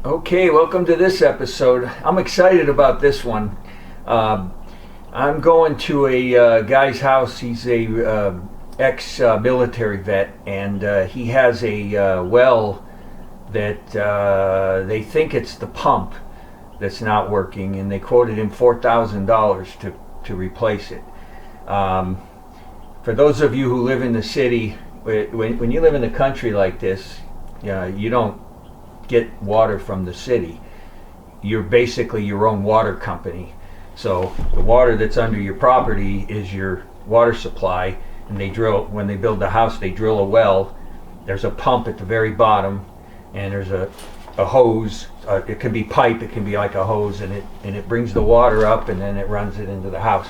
Okay, welcome to this episode. I'm excited about this one. I'm going to a guy's house. He's a ex-military vet, and he has a well that they think it's the pump that's not working, and they quoted him $4,000 to replace it. For those of you who live in the city, when you live in the country like this, you don't get water from the city. You're basically your own water company. So the water that's under your property is your water supply, and when they build the house, they drill a well. There's a pump at the very bottom, and there's a hose. It can be pipe, it can be like a hose, and it brings the water up, and then it runs it into the house.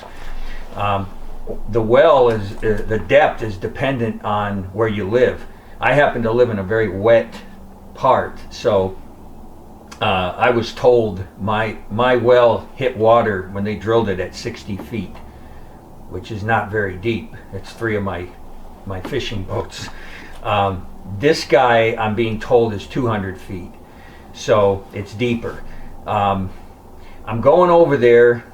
The well the depth is dependent on where you live. I happen to live in a very wet part, so I was told my well hit water when they drilled it at 60 feet, which is not very deep. It's 3 of my fishing boats. This guy, I'm being told, is 200 feet, so it's deeper. I'm going over there.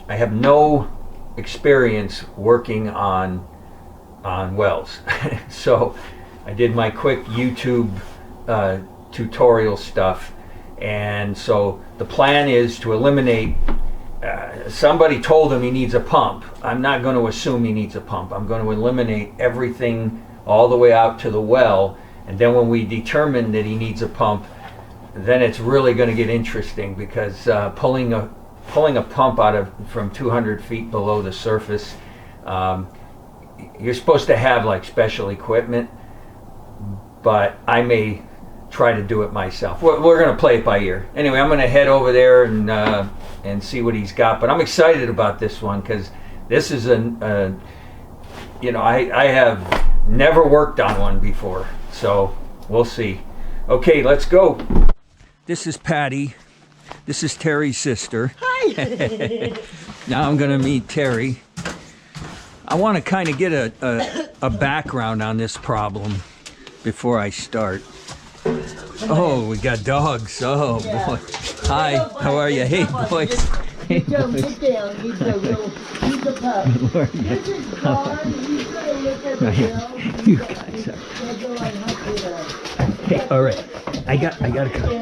I have no experience working on wells, so I did my quick YouTube tutorial stuff, and so the plan is to eliminate. Somebody told him he needs a pump. I'm not going to assume he needs a pump. I'm going to eliminate everything all the way out to the well, and then when we determine that he needs a pump, then it's really going to get interesting, because pulling a pump from 200 feet below the surface, you're supposed to have like special equipment, but I may try to do it myself. We're going to play it by ear. Anyway, I'm going to head over there and see what he's got. But I'm excited about this one, because this is I have never worked on one before, so we'll see. Okay, let's go. This is Patty. This is Terry's sister. Hi. Now I'm going to meet Terry. I want to kind of get a background on this problem before I start. Oh, we got dogs. Oh, yeah. Boy. Hi, how are you? Hey, boys. Hey, boys. Sit down. He's a pup. This is John. He's going to look at the bill. You guys are... Hey, all right. I got a cut.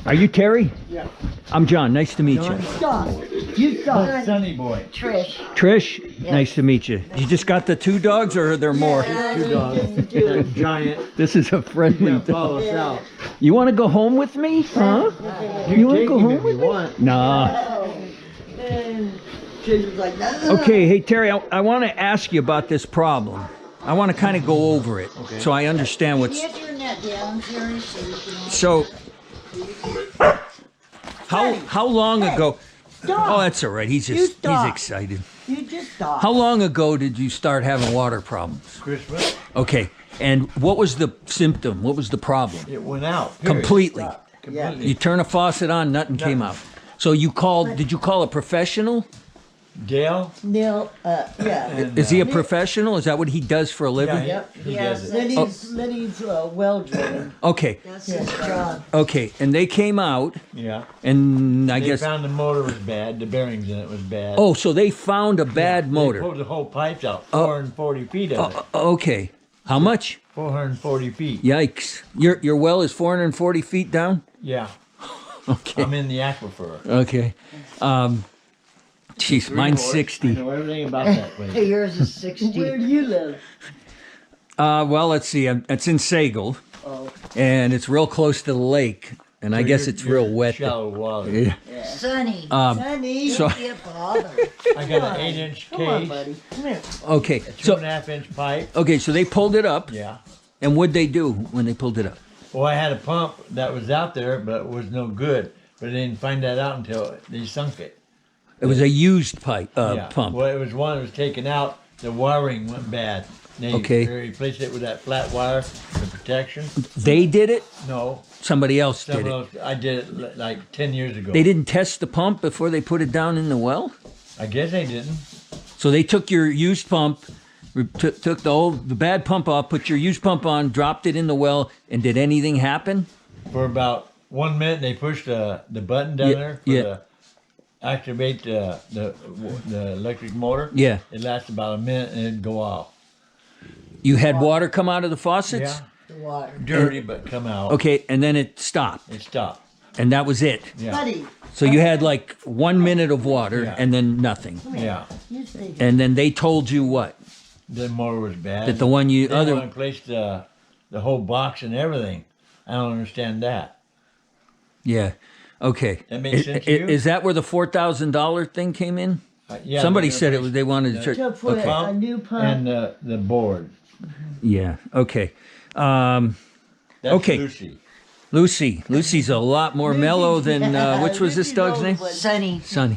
Are you Terry? Yeah. I'm John. Nice to meet you. John. You John. Sunny boy. Trish. Trish? Yes. Nice to meet you. You just got the 2 dogs, or are there more? 2 dogs. Giant. This is a friendly dog. Follow us out. You want to go home with me? Huh? You want to go home with me? Want. Nah. Trish was like, no. Okay, hey Terry, I want to ask you about this problem. I want to kind of go over it, okay, so I understand what's... Get your net down, Jerry, so how long ago... Stop. Oh, that's all right. He's excited. You just stop. How long ago did you start having water problems? Christmas. Okay, and what was the symptom? What was the problem? It went out. Completely. Yeah. You turn a faucet on, nothing came out. So you called? Did you call a professional? Dale? Neil, yeah. And, is he a professional? Is that what he does for a living? Yeah, he does it. Then he's well driven. Okay. Yes, John. Okay, and they came out. Yeah. And I guess they found the motor was bad. The bearings in it was bad. Oh, so they found a bad motor. They pulled the whole pipes out. 440 feet of it. Okay. How much? 440 feet. Yikes. Your well is 440 feet down? Yeah. Okay. I'm in the aquifer. Okay. Jeez, mine's 60. I know everything about that place. Hey, yours is 60. Where do you live? Well, let's see. It's in Sagal. Oh. And it's real close to the lake. And I guess it's real wet. Shallow water. Yeah. Sunny. Sunny. Don't be a bother. I got an 8-inch case. Come on, buddy. Come here. Okay. A 2.5-inch pipe. Okay, so they pulled it up. Yeah. And what'd they do when they pulled it up? Well, I had a pump that was out there, but it was no good. But I didn't find that out until they sunk it. It was a used pump. Well, it was one that was taken out. The wiring went bad. They replaced it with that flat wire for protection. They did it? No. Somebody else did it? I did it like 10 years ago. They didn't test the pump before they put it down in the well? I guess they didn't. So they took your used pump, took the bad pump off, put your used pump on, dropped it in the well, and did anything happen? for about 1 minute. They push the button down there for the activate the electric motor. Yeah. It lasts about a minute and it'd go off. You had water come out of the faucets? Yeah. The water. Dirty, but come out. Okay, and then it stopped. It stopped. And that was it. Yeah. Buddy, So you had like 1 minute of water Yeah. and then nothing. Yeah. you stay here. And then they told you what? The motor was bad. That the one you They other want to place the whole box and everything. I don't understand that. Yeah. Okay. That makes sense to you? Is that where the $4,000 thing came in? Yeah. Somebody they're said it gonna was they wanted to. To put Okay. a new pump. And the board. Yeah. Okay. That's Okay. Lucy. Lucy's a lot more mellow than which was this dog's name? Sonny. Sonny.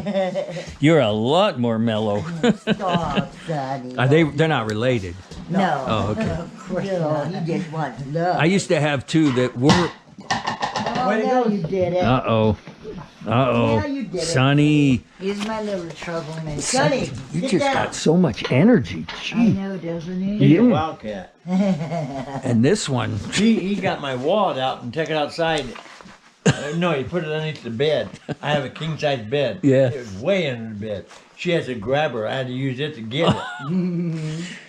You're a lot more mellow. Stop, Sonny. Are they're not related. No. Oh, okay. Of course not. He just wants love. I used to have two that were. Oh, now you did it. Uh oh. Now you did it. Sonny, He's my little troublemaker. Sonny, you sit just down. got so much energy. I Gee. know, doesn't he? He's Yeah. a wildcat. And this one, He got my wallet out and took it outside. No, he put it underneath the bed. I have a king size bed. Yeah. It was way under the bed. She has a grabber. I had to use it to get it.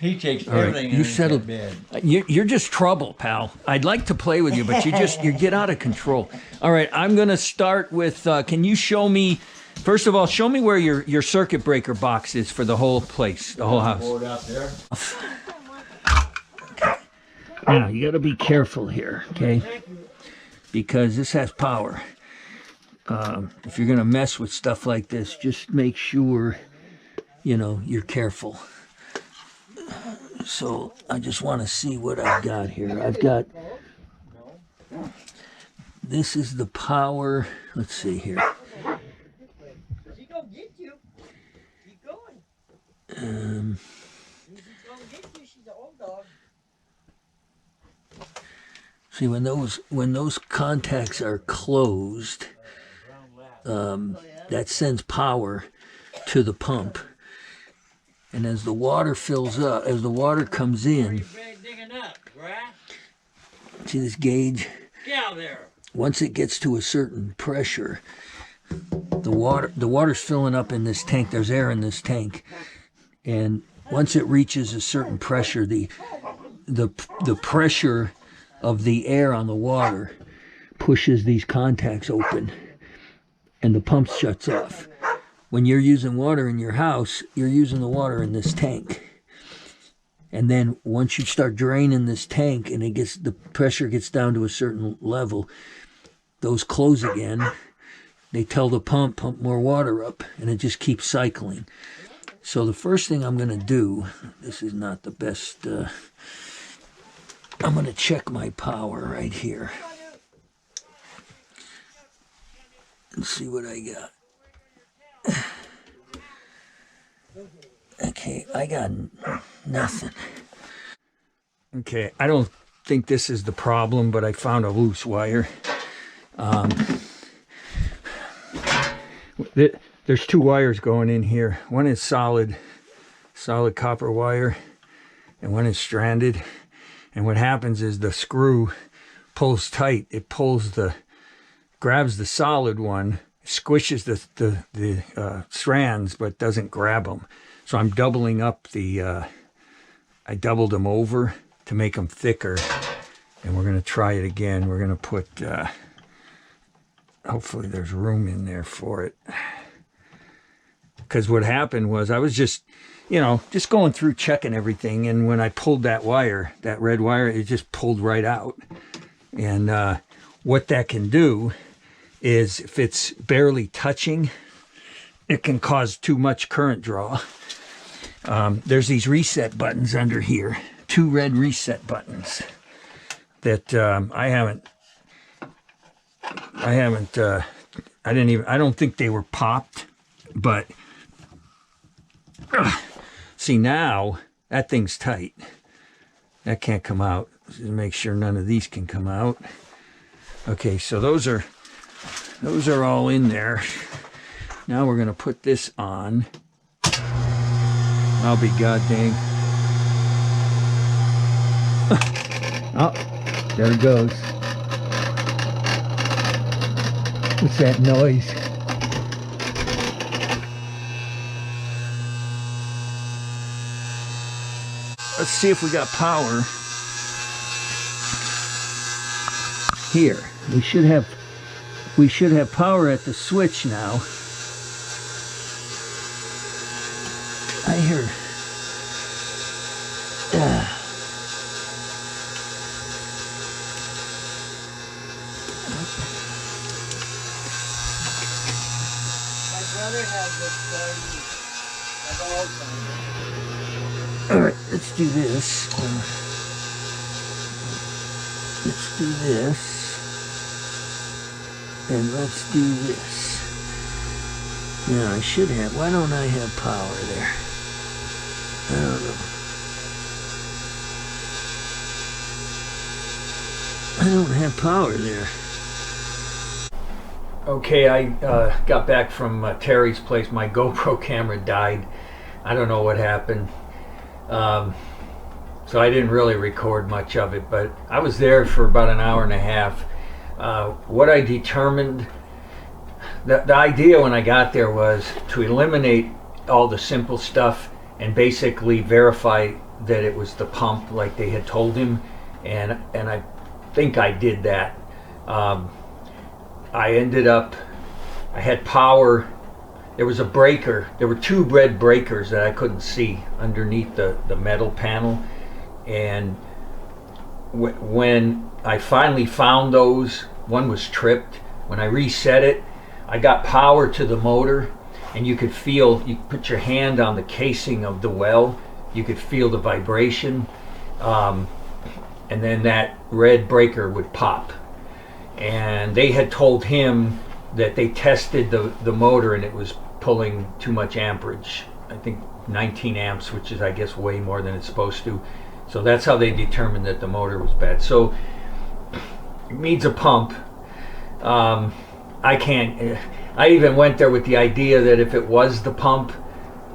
He takes right, everything you underneath settled- that bed. you're just trouble, pal. I'd like to play with you, but you get out of control. All right, I'm gonna start with. Can you show me? First of all, show me where your circuit breaker box is for the whole place, the whole house. Board out there. Now you got to be careful here, okay? Because this has power. If you're gonna mess with stuff like this, just make sure you're careful. So I just want to see what I've got here. I've got. This is the power. Let's see here. She gonna get you. Keep going. She's gonna get you. She's an old dog. See, when those contacts are closed, that sends power to the pump. And as the water fills up, as the water comes in, Digging up, grass. see this gauge? Get out there. Once it gets to a certain pressure, the water's filling up in this tank. There's air in this tank, and once it reaches a certain pressure, the pressure of the air on the water pushes these contacts open, and the pump shuts off. When you're using water in your house, you're using the water in this tank. And then once you start draining this tank and the pressure gets down to a certain level, those close again. They tell the pump more water up, and it just keeps cycling. So the first thing I'm going to do, this is not the best, I'm going to check my power right here and see what I got. Okay, I got nothing. Okay, I don't think this is the problem, but I found a loose wire. There's two wires going in here. One is solid copper wire, and one is stranded. And what happens is the screw pulls tight. It grabs the solid one, squishes the strands, but doesn't grab them. So I'm doubling up I doubled them over to make them thicker. And we're going to try it again. We're going to put, hopefully there's room in there for it. Because what happened was I was just going through checking everything. And when I pulled that wire, that red wire, it just pulled right out. And what that can do is if it's barely touching, it can cause too much current draw. There's these reset buttons under here, 2 red reset buttons that I don't think they were popped, but see now that thing's tight. That can't come out. Just make sure none of these can come out. Okay, so those are all in there. Now we're gonna put this on. I'll be goddamn. Oh, there it goes. What's that noise? Let's see if we got power. Here, we should have power at the switch now. I hear. My brother has this garden. All right, let's do this. Let's do this. And let's do this. Now I should have. Why don't I have power there? I don't know. I don't have power there. Okay, I got back from Terry's place. My GoPro camera died. I don't know what happened. So I didn't really record much of it, but I was there for about an hour and a half. What I determined, the idea when I got there was to eliminate all the simple stuff and basically verify that it was the pump like they had told him, and I think I did that. I ended up, I had power. There was a breaker. There were two red breakers that I couldn't see underneath the metal panel, and when I finally found those, one was tripped. When I reset it, I got power to the motor, and you could feel, you put your hand on the casing of the well, you could feel the vibration, and then that red breaker would pop. And they had told him that they tested the motor and it was pulling too much amperage. I think 19 amps, which is I guess way more than it's supposed to. So that's how they determined that the motor was bad. So it needs a pump. I even went there with the idea that if it was the pump,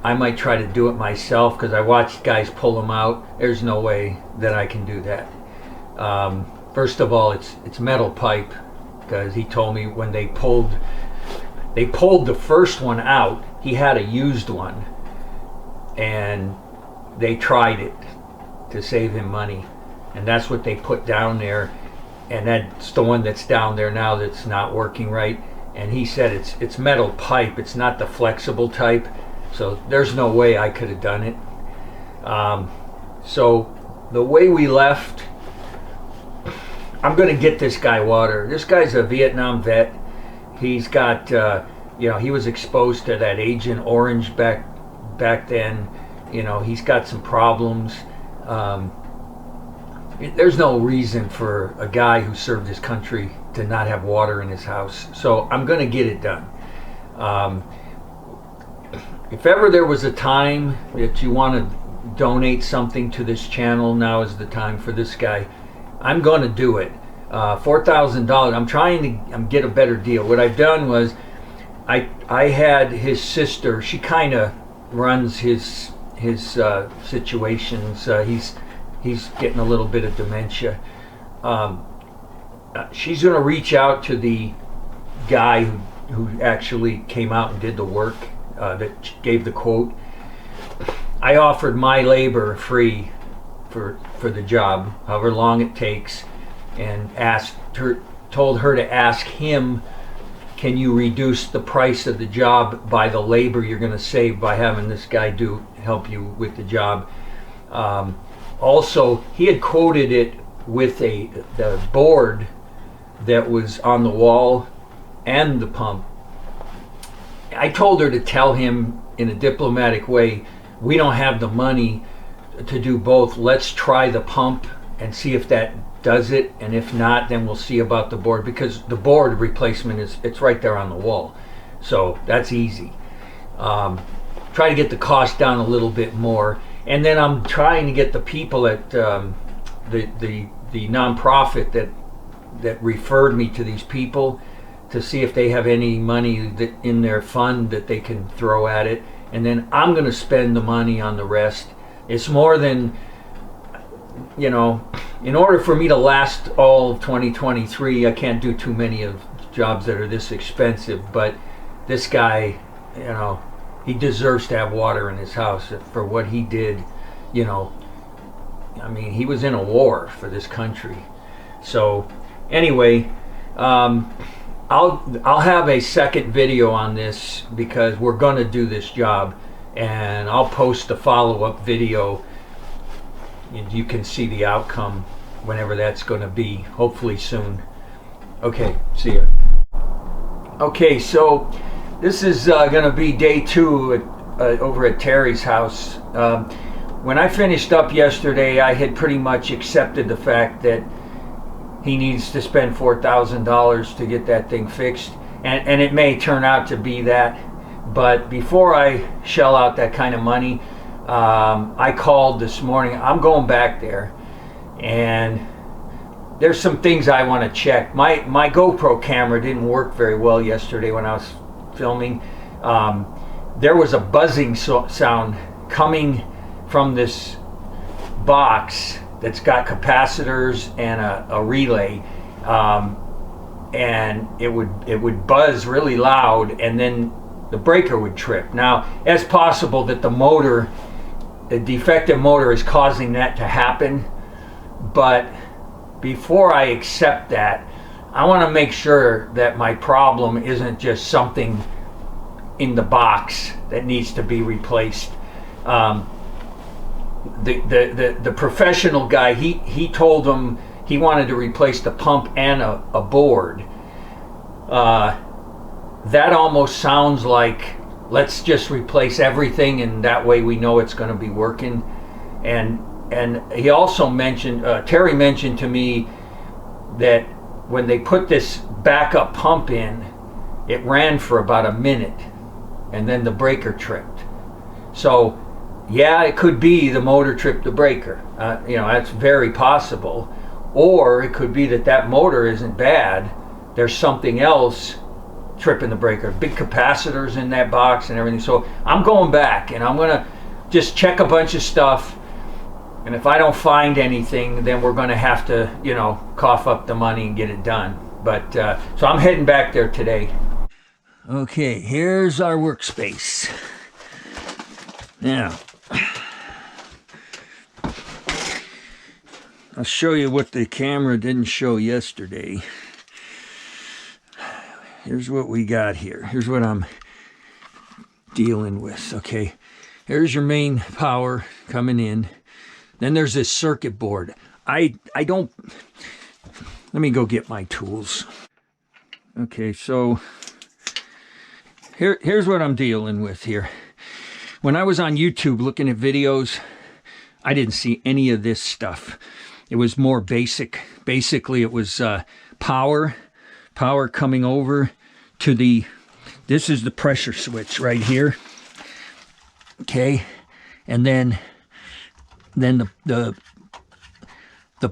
I might try to do it myself, because I watched guys pull them out. There's no way that I can do that. First of all, it's metal pipe, because he told me when they pulled the first one out, he had a used one, and they tried it to save him money, and that's what they put down there, and that's the one that's down there now that's not working right. And he said it's metal pipe, it's not the flexible type, so there's no way I could have done it. So the way we left, I'm going to get this guy water. This guy's a Vietnam vet. He's got, he was exposed to that Agent Orange back then. He's got some problems. There's no reason for a guy who served his country to not have water in his house. So I'm going to get it done. If ever there was a time that you want to donate something to this channel, now is the time for this guy. I'm going to do it. $4,000. I'm trying to get a better deal. What I've done was I had his sister. She kind of runs his situations. He's getting a little bit of dementia. She's going to reach out to the guy who actually came out and did the work, that gave the quote. I offered my labor free for the job, however long it takes, and told her to ask him, can you reduce the price of the job by the labor you're going to save by having this guy help you with the job. Also, he had quoted it with the board that was on the wall and the pump. I told her to tell him in a diplomatic way, we don't have the money to do both. Let's try the pump and see if that does it, and if not, then we'll see about the board, because the board replacement it's right there on the wall, so that's easy. Try to get the cost down a little bit more, and then I'm trying to get the people at the nonprofit that referred me to these people to see if they have any money in their fund that they can throw at it, and then I'm going to spend the money on the rest. It's more than, in order for me to last all of 2023, I can't do too many of jobs that are this expensive, but this guy, you know, he deserves to have water in his house for what he did. You know, I mean, he was in a war for this country. So anyway, I'll have a second video on this because we're gonna do this job, and I'll post a follow-up video. You can see the outcome whenever that's going to be, hopefully soon. Okay, see ya. Okay, so this is going to be day 2 over at Terry's house. When I finished up yesterday, I had pretty much accepted the fact that he needs to spend $4,000 to get that thing fixed, and it may turn out to be that. But before I shell out that kind of money, I called this morning. I'm going back there, and there's some things I want to check. My GoPro camera didn't work very well yesterday when I was filming. There was a buzzing sound coming from this box that's got capacitors and a relay, and it would buzz really loud, and then the breaker would trip. Now, it's possible that the defective motor is causing that to happen, but before I accept that, I want to make sure that my problem isn't just something in the box that needs to be replaced. The professional guy, he told him he wanted to replace the pump and a board. That almost sounds like, let's just replace everything and that way we know it's going to be working. And he also mentioned, Terry mentioned to me that when they put this backup pump in, it ran for about a minute and then the breaker tripped. So yeah, it could be the motor tripped the breaker. You know, that's very possible. Or it could be that motor isn't bad. There's something else tripping the breaker. Big capacitors in that box and everything. So I'm going back and I'm going to just check a bunch of stuff. And if I don't find anything, then we're going to have to, you know, cough up the money and get it done. But so I'm heading back there today. Okay, here's our workspace. Now, I'll show you what the camera didn't show yesterday. Here's what we got here. Here's what I'm dealing with. Okay, here's your main power coming in. Then there's this circuit board. I don't, let me go get my tools. Okay, so here's what I'm dealing with here. When I was on YouTube looking at videos, I didn't see any of this stuff. It was more basic. Basically, it was power coming over to this is the pressure switch right here. Okay, and then the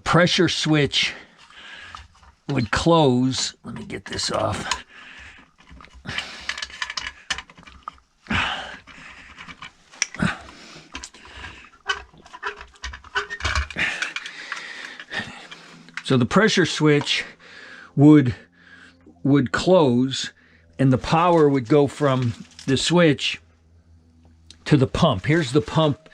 pressure switch would close. Let me get this off. So the pressure switch would close and the power would go from the switch to the pump. Here's the pump.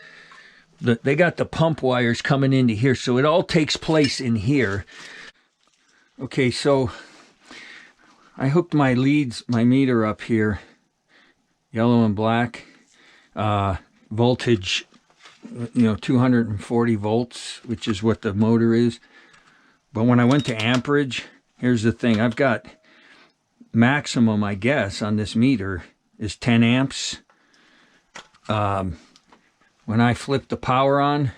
They got the pump wires coming into here. So it all takes place in here. Okay, so I hooked my meter up here. Yellow and black. Voltage, 240 volts, which is what the motor is. But when I went to amperage, here's the thing. I've got maximum, I guess, on this meter is 10 amps. When I flipped the power on,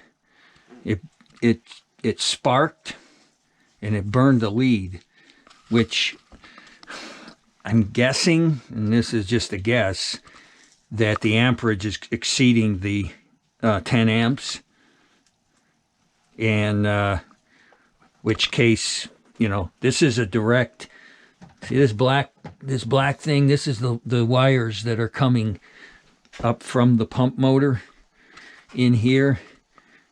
it sparked and it burned the lead, which I'm guessing, and this is just a guess, that the amperage is exceeding the 10 amps. And which case, this is a direct, see this black thing, this is the wires that are coming up from the pump motor in here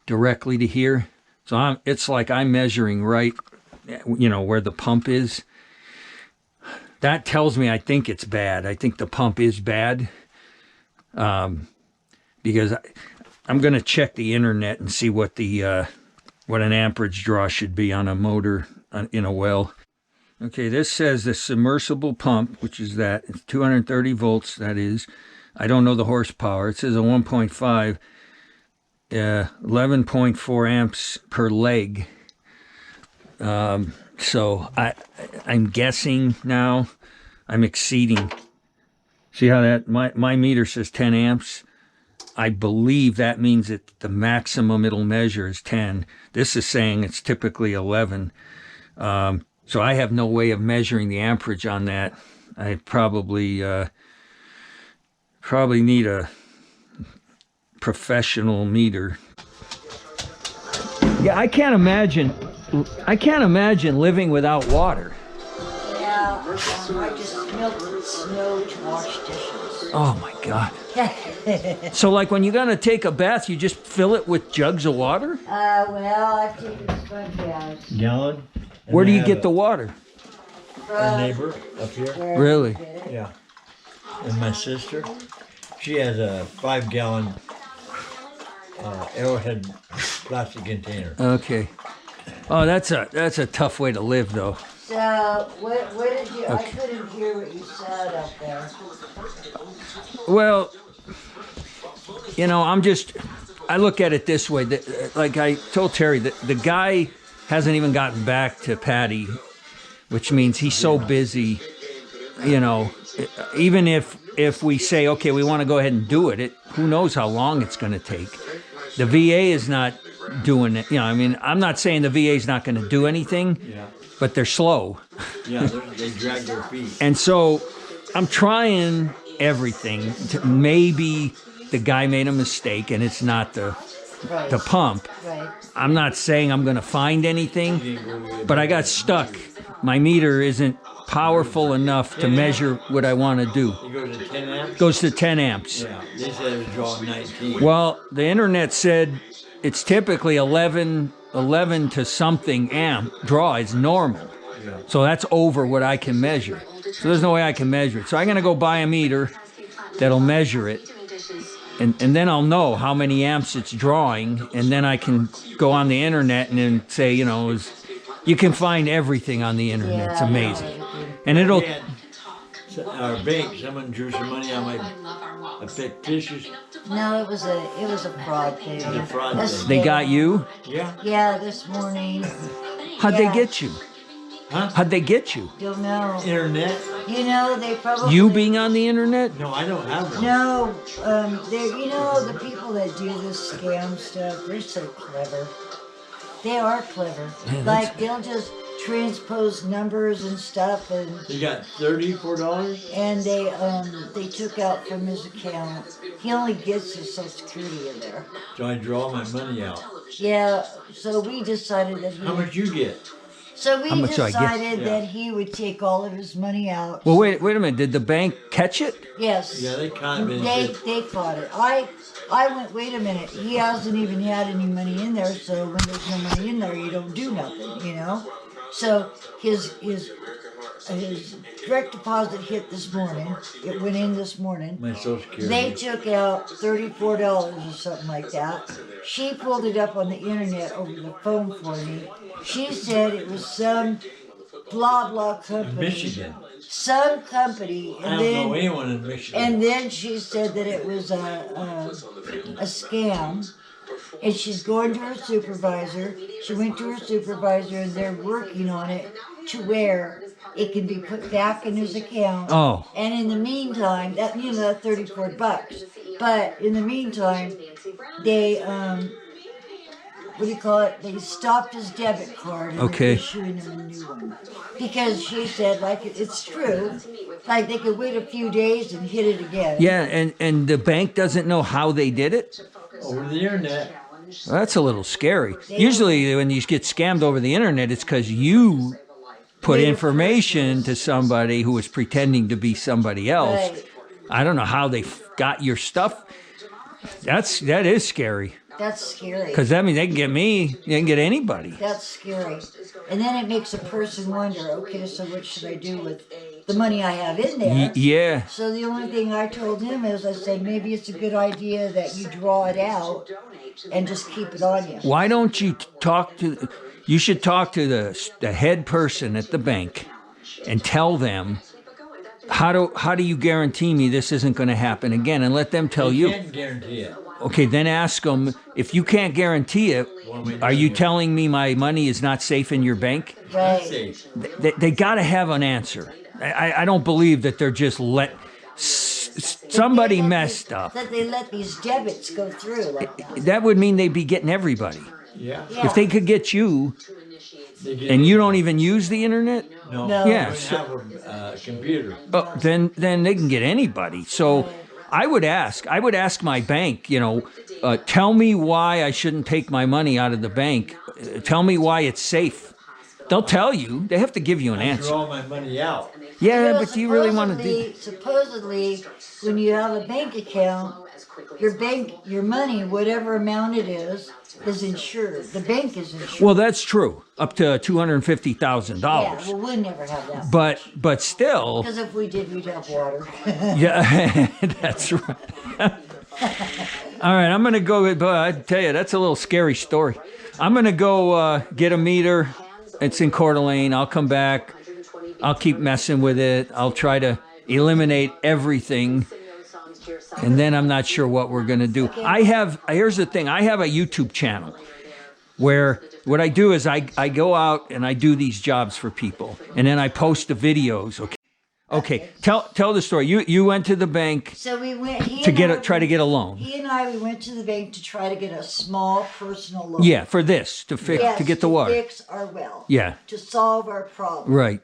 directly to here. So it's like I'm measuring right, where the pump is. that tells me I think it's bad. I think the pump is bad. Because I'm going to check the internet and see what the what an amperage draw should be on a motor in a well. Okay, this says the submersible pump, which is that, it's 230 volts, that is. I don't know the horsepower. It says a 1.5, 11.4 amps per leg. So I'm guessing now I'm exceeding. See how that, my meter says 10 amps. I believe that means that the maximum it'll measure is 10. This is saying it's typically 11. So I have no way of measuring the amperage on that. I probably need a professional meter. Yeah, I can't imagine living without water. Yeah, I just melted snow to wash dishes. Oh my God. So like when you're gonna take a bath, you just fill it with jugs of water? Well, I've taken sponge baths. Gallon. And Where do they you have get the water? our neighbor up here? Really? Yeah. And my sister, she has a 5-gallon Arrowhead plastic container. Okay. Oh, that's a tough way to live, though. So, what did you, I couldn't hear what you said up there. Well, you know, I look at it this way. Like I told Terry, the guy hasn't even gotten back to Patty, which means he's so busy, you know, even if we say, okay, we want to go ahead and do it, who knows how long it's going to take. The VA is not doing it. You know, I mean, I'm not saying the VA is not going to do anything, but they're slow. Yeah, they drag their feet. And so I'm trying everything. Maybe the guy made a mistake and it's not the pump. Right. I'm not saying I'm going to find anything, but I got stuck. My meter isn't powerful enough to measure what I want to do. It goes to 10 amps? Goes to 10 amps. Yeah, they said it was drawing 19. Well, the internet said it's typically 11 to something amp draw is normal. Yeah. So that's over what I can measure. So there's no way I can measure it. So I'm going to go buy a meter that'll measure it. And then I'll know how many amps it's drawing. And then I can go on the internet and then say, you know, you can find everything on the internet. It's amazing. And it'll... Our bank, someone drew some money on my fictitious. No, it was a fraud thing. It was a fraud thing. They got you? Yeah. Yeah, this morning. How'd they get you? Huh? How'd they get you? Don't know. Internet? You know, they probably... You being on the internet? No, I don't have one. No, you know, the people that do this scam stuff, they're so clever. They are clever. Man, like, they'll just transpose numbers and stuff, and You got $34? and they took out from his account. He only gets his Social Security in there. So I draw my money out. Yeah, so we decided that How much you get? So we How much I get? decided Yeah. that he would take all of his money out. Well, wait a minute. Did the bank catch it? Yes. Yeah, they caught me. They caught it. I went, wait a minute, he hasn't even had any money in there, so when there's no money in there, you don't do nothing, you know? So his direct deposit hit this morning. It went in this morning. My Social Security. They took out $34 or something like that. She pulled it up on the internet over the phone for me. She said it was some blah blah company. Michigan. Some company, I don't know anyone in Michigan. and then she said that it was a scam, and she's going to her supervisor. She went to her supervisor, and they're working on it to where it can be put back in his account. Oh. And in the meantime, that $34. But in the meantime, they what do you call it? They stopped his debit card and Okay. they're issuing him a new one. Because she said, like, it's true. Like, they could wait a few days and hit it again. Yeah, and the bank doesn't know how they did it? Over the internet. Well, that's a little scary. Usually when you get scammed over the internet, it's because you put information to somebody who was pretending to be somebody else. Right. I don't know how they got your stuff. That is scary. That's scary. Because that means they can get me. They can get anybody. That's scary. And then it makes a person wonder, okay, so what should I do with the money I have in there. Yeah. So the only thing I told him is I said maybe it's a good idea that you draw it out and just keep it on you. Why don't you talk to? You should talk to the head person at the bank and tell them how do you guarantee me this isn't going to happen again, and let them tell you. Can't guarantee it. Okay, then ask them, if you can't guarantee it, are you telling me my money is not safe in your bank? Right. Safe. They got to have an answer. I don't believe that they're just somebody messed up. That they let these debits go through like that. That would mean they'd be getting everybody. Yeah. Yeah. If they could get you, They get and you don't even use the internet, no. No. Yeah, They so- have a computer. then they can get anybody. So I would ask my bank, tell me why I shouldn't take my money out of the bank. Tell me why it's safe. They'll tell you. They have to give you an answer. Draw my money out. Yeah, but do you really want to do? Supposedly, when you have a bank account, your money, whatever amount it is insured. The bank is insured. Well, that's true. Up to $250,000. Yeah, well, we'll never have that. But still, Because if we did, we'd have water. yeah, that's right. All right, I'm gonna go. But I tell you, that's a little scary story. I'm gonna go get a meter. It's in Coeur d'Alene. I'll come back. I'll keep messing with it. I'll try to eliminate everything. And then I'm not sure what we're going to do. Here's the thing. I have a YouTube channel where what I do is I go out and I do these jobs for people. And then I post the videos. Okay. Tell the story. You went to the bank So we went try to get a loan. He and I, we went to the bank to try to get a small personal loan. Yeah, for this, to get the water. Fix our well. Yeah. To solve our problem. Right.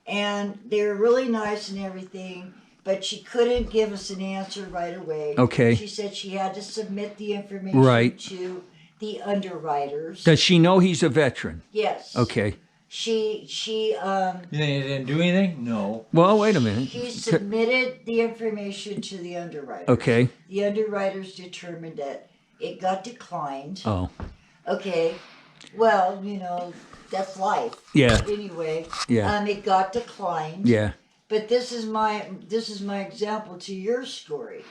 And they were really nice and everything, but she couldn't give us an answer right away. Okay. She said she had to submit the information to the underwriters. Does she know he's a veteran? Yes. Okay. She You think they didn't do anything? No. Well, wait a minute. He submitted the information to the underwriters. Okay. The underwriters determined that it got declined. Oh. Okay. Well, that's life. Yeah. Anyway. Yeah. It got declined. Yeah. But this is my example to your story.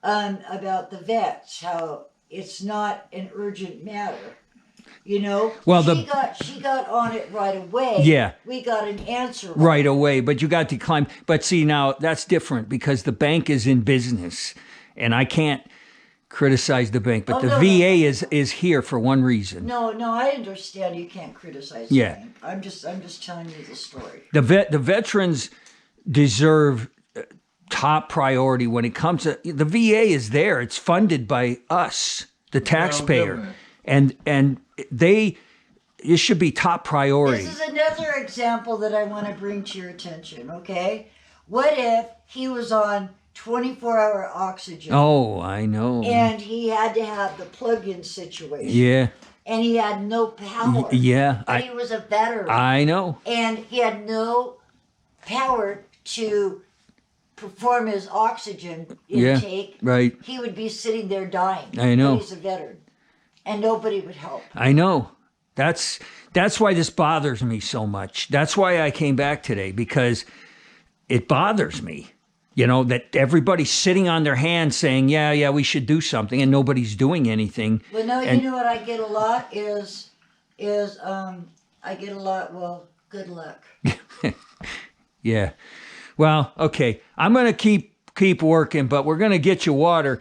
About the vets, how it's not an urgent matter. Well, she got on it right away. Yeah. We got an answer Right away, but you got declined. But see, now that's different because the bank is in business, and I can't criticize the bank. But the VA is here for one reason. No, I understand you can't criticize the bank. I'm just telling you the story. The veterans deserve top priority when it comes to the VA is there. It's funded by us, the taxpayer, and it should be top priority. This is another example that I want to bring to your attention. Okay, what if he was on 24-hour oxygen? Oh, I know. And he had to have the plug-in situation. Yeah. And he had no power. Yeah. And he was a veteran. I know. And he had no power to perform his oxygen intake. Yeah, right. He would be sitting there dying. I know. But he's a veteran. And nobody would help. I know. That's why this bothers me so much. That's why I came back today, because it bothers me. That everybody's sitting on their hands saying, yeah, we should do something, and nobody's doing anything. Well, no, you know what I get a lot is I get a lot, well, good luck. Yeah. Well, okay. I'm going to keep working, but we're going to get you water.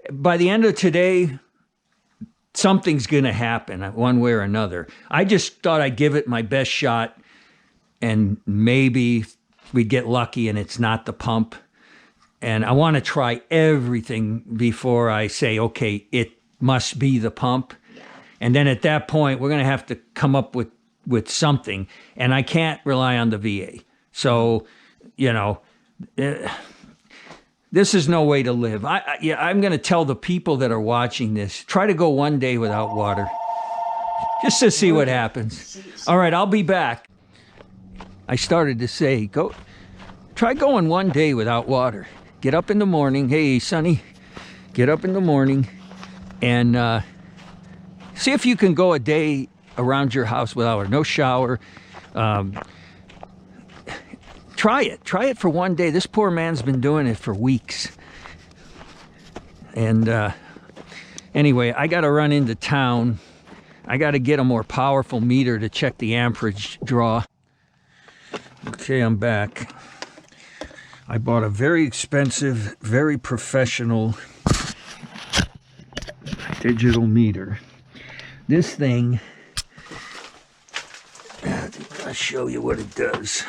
By the end of today, something's going to happen one way or another. I just thought I'd give it my best shot, and maybe we'd get lucky and it's not the pump. And I want to try everything before I say, okay, it must be the pump. Yeah. And then at that point, we're going to have to come up with something. And I can't rely on the VA. So, this is no way to live. I'm going to tell the people that are watching this, try to go one day without water, just to see what happens. All right, I'll be back. I started to say, try going one day without water. Get up in the morning. Hey, Sonny, get up in the morning and see if you can go a day around your house without water. No shower. Try it. Try it for one day. This poor man's been doing it for weeks. And anyway, I got to run into town. I got to get a more powerful meter to check the amperage draw. Okay, I'm back. I bought a very expensive, very professional digital meter. This thing, I'll show you what it does.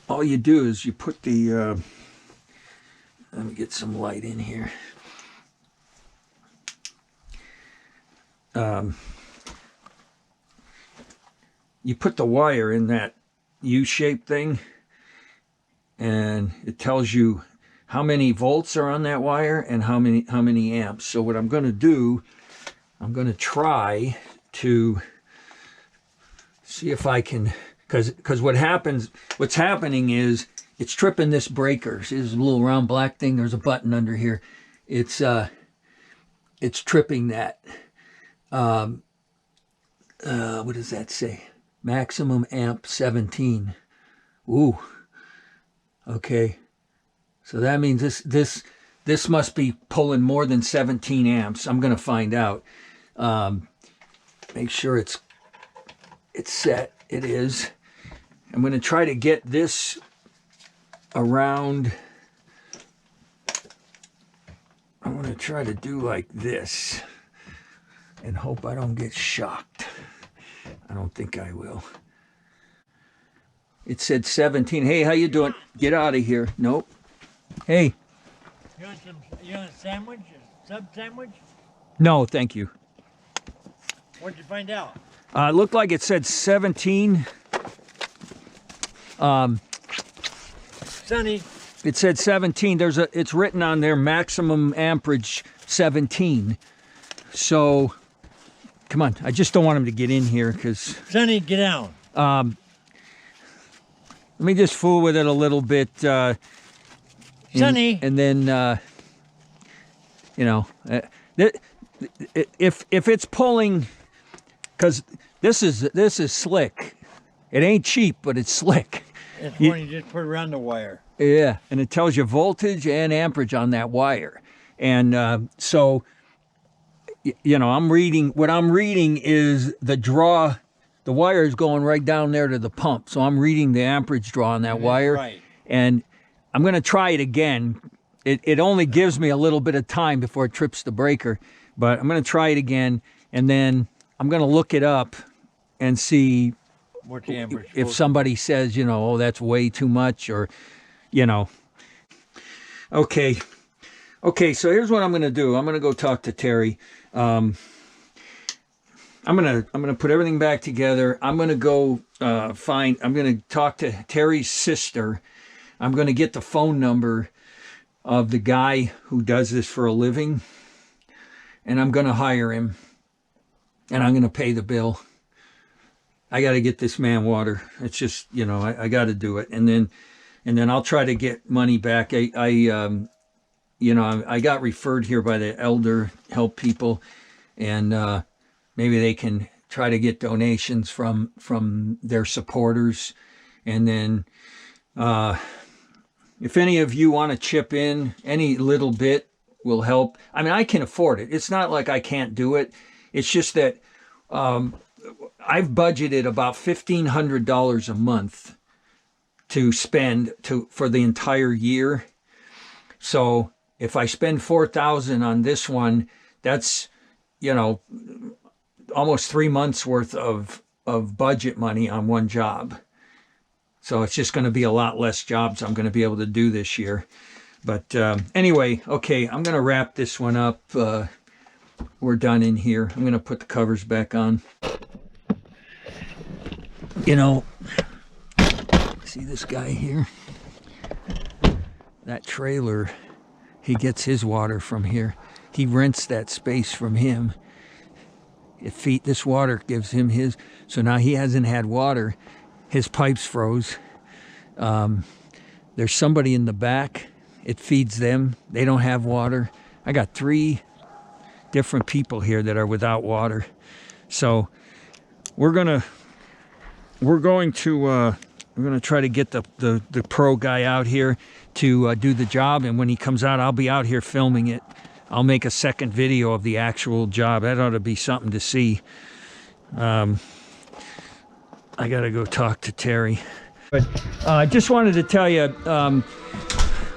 All you do is you put the, let me get some light in here. You put the wire in that U-shaped thing, and it tells you how many volts are on that wire and how many amps. So what I'm going to do, I'm going to try to see if I can, because what's happening is it's tripping this breaker. See this little round black thing? There's a button under here. It's tripping that. What does that say? Maximum amp 17. Ooh. Okay. So that means this must be pulling more than 17 amps. I'm going to find out. Make sure it's set. It is. I'm going to try to get this around. I'm going to try to do like this and hope I don't get shocked. I don't think I will. It said 17. Hey, how you doing? Get out of here. Nope. Hey. You want a sandwich? A sub sandwich? No, thank you. What'd you find out? It looked like it said 17. Sonny. It said 17. It's written on there maximum amperage 17. So, come on. I just don't want him to get in here because. Sonny, get out. Let me just fool with it a little bit. Sonny. And then, if it's pulling, because this is slick. It ain't cheap, but it's slick. It's one you just put around the wire. Yeah, and it tells you voltage and amperage on that wire. And so, I'm reading, what I'm reading is the draw, the wire is going right down there to the pump. So I'm reading the amperage draw on that wire. Right. And I'm going to try it again. It only gives me a little bit of time before it trips the breaker, but I'm going to try it again. And then I'm going to look it up and see What's the amperage? if somebody says, oh, that's way too much, or, Okay, so here's what I'm going to do. I'm going to go talk to Terry. I'm gonna put everything back together. I'm gonna go I'm gonna talk to Terry's sister. I'm gonna get the phone number of the guy who does this for a living, and I'm gonna hire him, and I'm gonna pay the bill. I got to get this man water. It's just, I got to do it, and then I'll try to get money back. I got referred here by the elder help people, and maybe they can try to get donations from their supporters. And then if any of you want to chip in, any little bit will help. I mean, I can afford it. It's not like I can't do it. It's just that I've budgeted about $1,500 a month to spend for the entire year. So if I spend $4,000 on this one, that's, almost 3 months worth of budget money on one job. So it's just going to be a lot less jobs I'm going to be able to do this year. But anyway, okay, I'm going to wrap this one up. We're done in here. I'm going to put the covers back on. See this guy here? That trailer, he gets his water from here. He rents that space from him. This water gives him his, so now he hasn't had water. His pipes froze. There's somebody in the back. It feeds them. They don't have water. I got 3 different people here that are without water. So we're gonna we're going to try to get the pro guy out here to do the job, and when he comes out, I'll be out here filming it. I'll make a second video of the actual job. That ought to be something to see. I gotta go talk to Terry. But I just wanted to tell you, I'm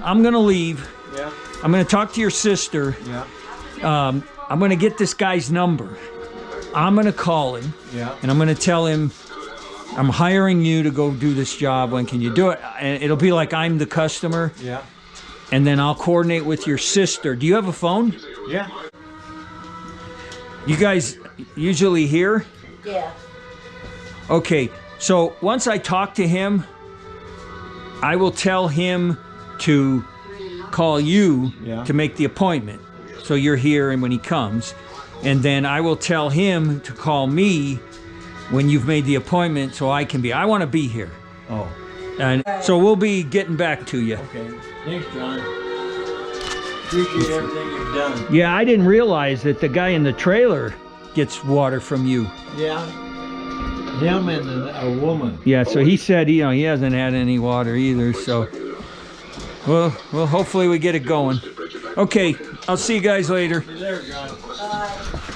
gonna leave. Yeah. I'm gonna talk to your sister. Yeah. I'm gonna get this guy's number. I'm gonna call him. Yeah. And I'm gonna tell him I'm hiring you to go do this job. When can you do it? And it'll be like I'm the customer. Yeah. And then I'll coordinate with your sister. Do you have a phone? Yeah. You guys usually here? Yeah. Okay, so once I talk to him, I will tell him to call you Yeah. to make the appointment. So you're here and when he comes. And then I will tell him to call me when you've made the appointment so I can be. I want to be here. Oh. And so we'll be getting back to you. Okay. Thanks, John. Appreciate everything you've done. Yeah, I didn't realize that the guy in the trailer gets water from you. Yeah. Him and a woman. Yeah, so he said, he hasn't had any water either, so well, hopefully we get it going. Okay, I'll see you guys later. See you there, John.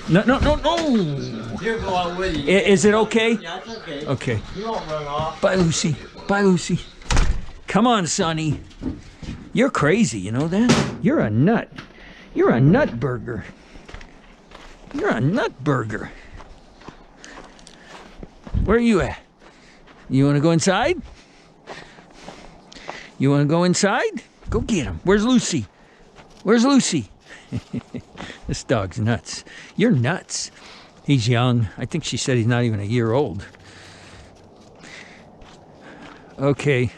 No. He'll go out with you. Is it okay? Yeah, it's okay. Okay. You won't run off. Bye, Lucy. Bye, Lucy. Come on, Sonny. You're crazy, you know that? You're a nut. You're a nut burger. You're a nut burger. Where are you at? You want to go inside? You want to go inside? Go get him. Where's Lucy? Where's Lucy? This dog's nuts. You're nuts. He's young. I think she said he's not even a year old. Okay.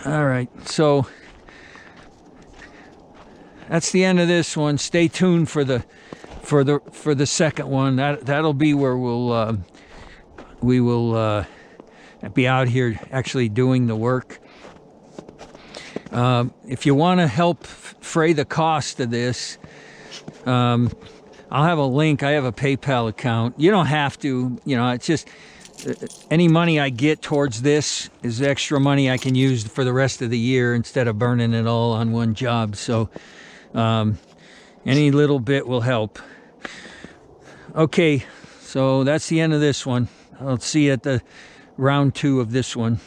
All right. So that's the end of this one. Stay tuned for the second one. That'll be where we will be out here actually doing the work. If you want to help fray the cost of this, I'll have a link. I have a PayPal account. You don't have to, it's just any money I get towards this is extra money I can use for the rest of the year instead of burning it all on one job. So any little bit will help. Okay, so that's the end of this one. I'll see you at the round 2 of this one.